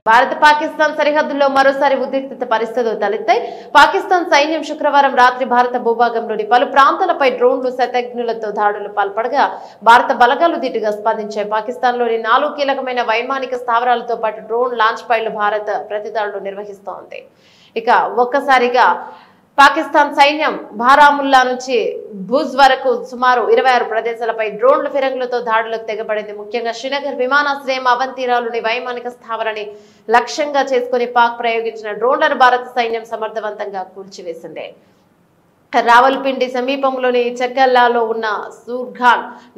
భారత పాకిస్తాన్ సరిహద్దుల్లో మరోసారి ఉద్రిక్తత పరిస్థితులు తలెత్తాయి. పాకిస్తాన్ సైన్యం శుక్రవారం రాత్రి భారత భూభాగంలోని పలు ప్రాంతాలపై డ్రోన్లు శతఘ్నులతో దాడులు పాల్పడగా భారత బలగాలు ధీటుగా స్పందించాయి. పాకిస్తాన్లోని 4 కీలకమైన వైమానిక స్థావరాలతో పాటు డ్రోన్ లాంచ్ పైలు భారత్ ప్రతిదాడులు నిర్వహిస్తోంది. ఇక ఒక్కసారిగా పాకిస్తాన్ సైన్యం బారాముల్లా నుంచి భుజ్ వరకు సుమారు 26 ప్రదేశాలపై డ్రోన్ల ఫిరంగులతో దాడులకు తెగబడింది. ముఖ్యంగా శ్రీనగర్ విమానాశ్రయం అవంతిరాలోని వైమానిక స్థావరాన్ని లక్ష్యంగా చేసుకుని పాక్ ప్రయోగించిన డ్రోన్లను భారత సైన్యం సమర్థవంతంగా కూల్చివేసింది. రావల్పిండి సమీపంలోని చకల్లాలో ఉన్న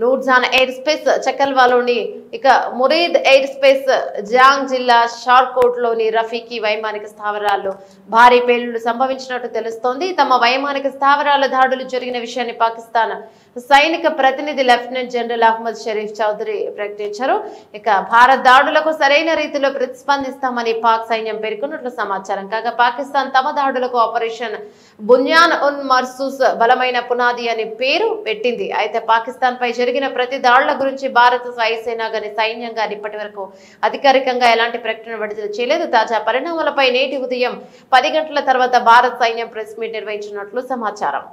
నూర్జాన్ ఎయిర్ స్పేస్, చకల్వాలోని ఇక మురీద్ ఎయిర్ స్పేస్, జాంగ్ జిల్లా షార్కోట్ లోని రఫీకి వైమానిక స్థావరాల్లో భారీ పేలుళ్లు సంభవించినట్టు తెలుస్తోంది. తమ వైమానిక స్థావరాల దాడులు జరిగిన విషయాన్ని పాకిస్తాన్ సైనిక ప్రతినిధి లెఫ్టినెంట్ జనరల్ అహ్మద్ షరీఫ్ చౌదరి ప్రకటించారు. ఇక భారత్ దాడులకు సరైన రీతిలో ప్రతిస్పందిస్తామని పాక్ సైన్యం పేర్కొన్నట్లు సమాచారం. కాగా పాకిస్తాన్ తమ దాడులకు ఆపరేషన్ బున్యాన్ ఉన్ మర్సూస్ బలమైన పునాది అని పేరు పెట్టింది. అయితే పాకిస్తాన్ పై జరిగిన ప్రతి దాడుల గురించి భారత వాయుసేన గాని సైన్యం గాని ఇప్పటి వరకు అధికారికంగా ఎలాంటి ప్రకటన విడుదల చేయలేదు. తాజా పరిణామాలపై నేటి ఉదయం 10 గంటల తర్వాత భారత సైన్యం ప్రెస్ మీట్ నిర్వహించినట్లు సమాచారం.